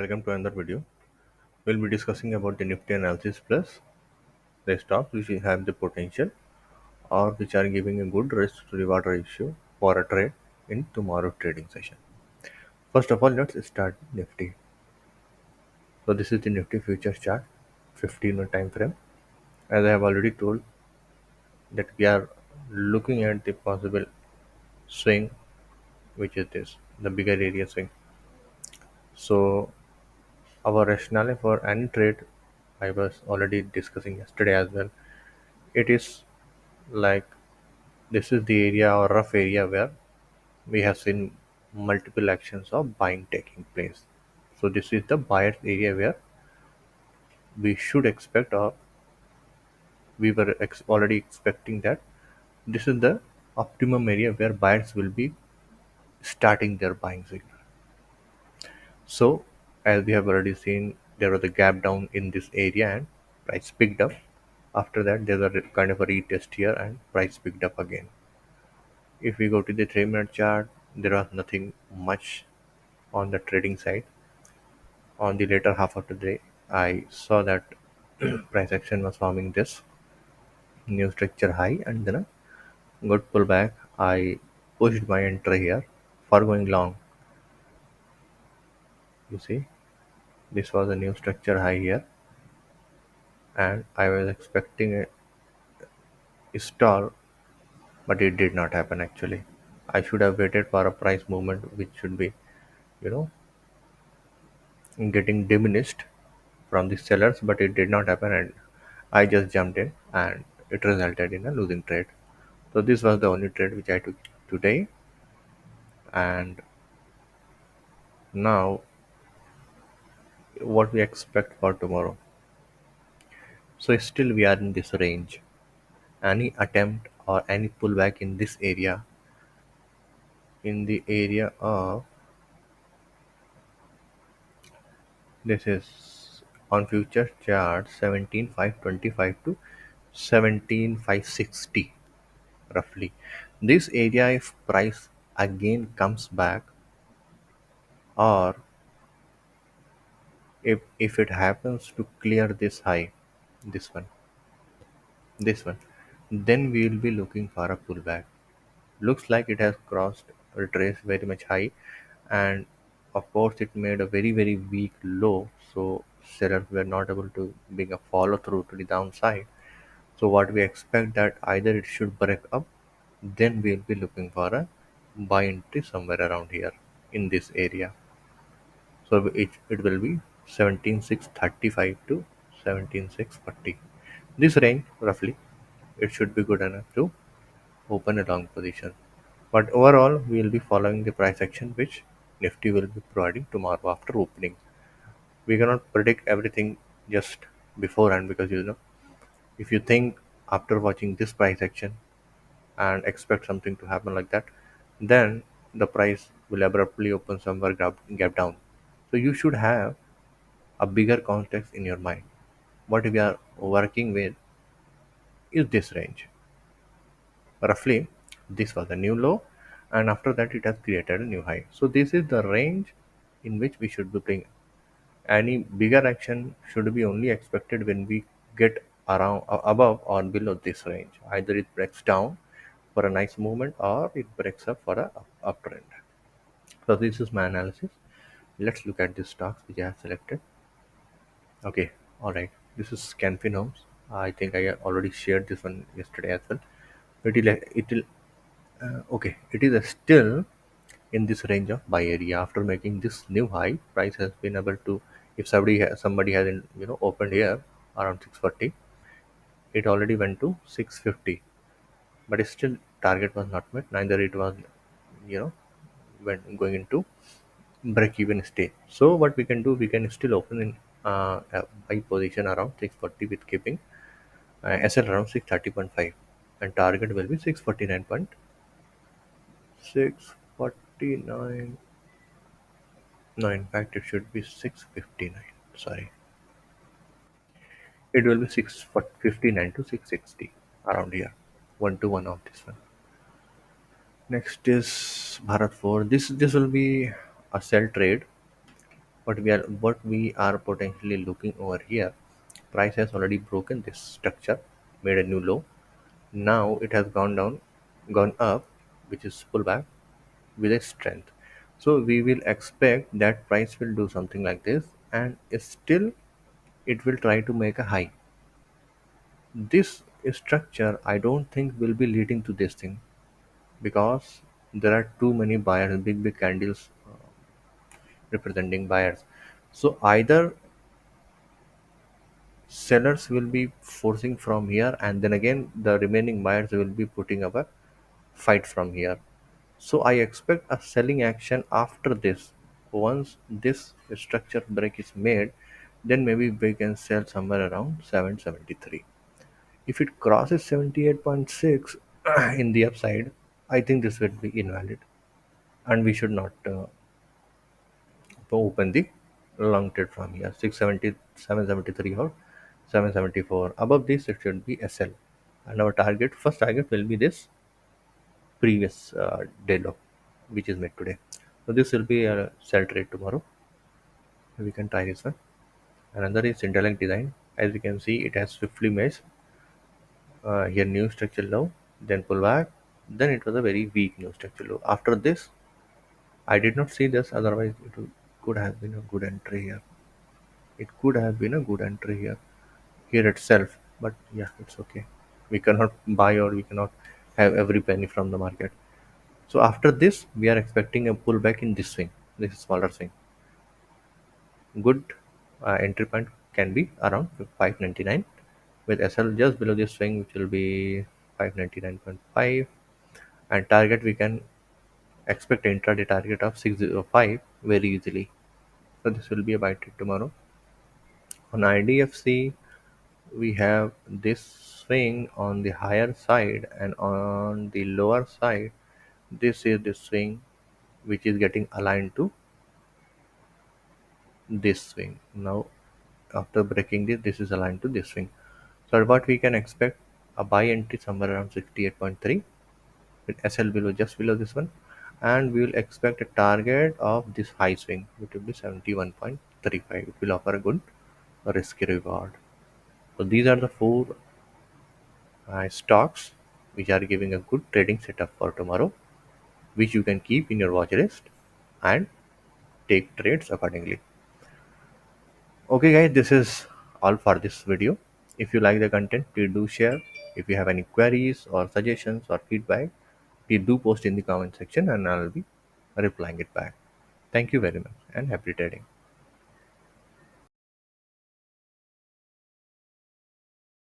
welcome to another video. We'll be discussing about the Nifty analysis plus the stocks which have the potential or which are giving a good risk to reward ratio for a trade in tomorrow trading session. First of all, let's start Nifty. So this is the Nifty futures chart, 15-minute time frame. As I have already told that we are looking at the possible swing, which is this, the bigger area swing. So our rationale for any trade, I was already discussing yesterday as well. It is like this is the area or rough area where we have seen multiple actions of buying taking place. So this is the buyer's area where we should expect, or we were already expecting that this is the optimum area where buyers will be starting their buying signal. So as we have already seen, there was a gap down in this area and price picked up. After that, there's a kind of a retest here and price picked up again. If we go to the 3-minute chart, there was nothing much on the trading side. On the later half of the day, I saw that price action was forming this new structure high and then a good pullback. I pushed my entry here for going long. You see, this was a new structure high here, and I was expecting a stall, but it did not happen actually. I should have waited for a price movement which should be, you know, getting diminished from the sellers, but it did not happen, and I just jumped in, and it resulted in a losing trade. So this was the only trade which I took today, and now what we expect for tomorrow. So still we are in this range. Any attempt or any pullback in this area, in the area of this is on future chart 17,525 to 17,560 roughly. This area, if price again comes back, or if it happens to clear this high, this one, this one, then we will be looking for a pullback. Looks like it has crossed, retraced very much high, and of course it made a very weak low, so sellers were not able to bring a follow through to the downside. So what we expect that either it should break up, then we'll be looking for a buy entry somewhere around here in this area. So it will be 17,635 to 17,640. This range roughly, it should be good enough to open a long position. But overall, we will be following the price action which Nifty will be providing tomorrow after opening. We cannot predict everything just beforehand, because if you think after watching this price action and expect something to happen like that, then the price will abruptly open somewhere gap down. So you should have a bigger context in your mind. What we are working with is this range. Roughly, this was a new low, and after that, it has created a new high. So, this is the range in which we should be playing. Any bigger action should be only expected when we get around above or below this range. Either it breaks down for a nice movement, or it breaks up for a uptrend. So, this is my analysis. Let's look at the stocks which I have selected. Okay, all right. This is Canfin Homes. I think I already shared this one yesterday as well. It will okay. It is still in this range of buy area. After making this new high, price has been able to. If somebody hasn't opened here around 640, it already went to 650. But still, target was not met. Neither it was you know when going into break even stage. So what we can do, we can still open in a buy position around 640 with keeping SL around 630.5, and target will be 649. No, in fact it should be 659. Sorry, it will be 659 to 660 around here. 1 to 1 of this one. Next is Bharat 4. This will be a sell trade What we are potentially looking over here, price has already broken this structure, made a new low. Now it has gone down, gone up, which is pullback with a strength. So we will expect that price will do something like this, and still it will try to make a high. This structure I don't think will be leading to this thing, because there are too many buyers, big candles representing buyers. So either sellers will be forcing from here, and then again the remaining buyers will be putting up a fight from here. So I expect a selling action after this. Once this structure break is made, then maybe we can sell somewhere around 773. If it crosses 78.6 in the upside, I think this will be invalid, and we should not open the long trade from here. 670, 773 or 774. Above this, it should be SL, and our target, first target, will be this previous day low, which is made today. So this will be a sell trade tomorrow. We can try this one. Another is intellect design. As you can see, it has swiftly made here new structure low, then pull back. Then it was a very weak new structure low. After this, I did not see this. Otherwise, could have been a good entry here. It could have been a good entry here itself. But yeah, it's okay. We cannot buy, or we cannot have every penny from the market. So after this, we are expecting a pullback in this swing, this smaller swing. Good entry point can be around 599, with SL just below this swing, which will be 599.5, and target we can expect intraday target of 605 very easily. So this will be a buy trade tomorrow. On IDFC, we have this swing on the higher side, and on the lower side, this is the swing which is getting aligned to this swing. Now after breaking this is aligned to this swing. So what we can expect, a buy entry somewhere around 68.3, with SL below, just below this one, and we will expect a target of this high swing, which will be 71.35. It will offer a good risk reward. So these are the four stocks which are giving a good trading setup for tomorrow, which you can keep in your watch list and take trades accordingly. Okay guys, this is all for this video. If you like the content, please do share. If you have any queries or suggestions or feedback, please do post in the comment section, and I'll be replying it back. Thank you very much, and happy trading.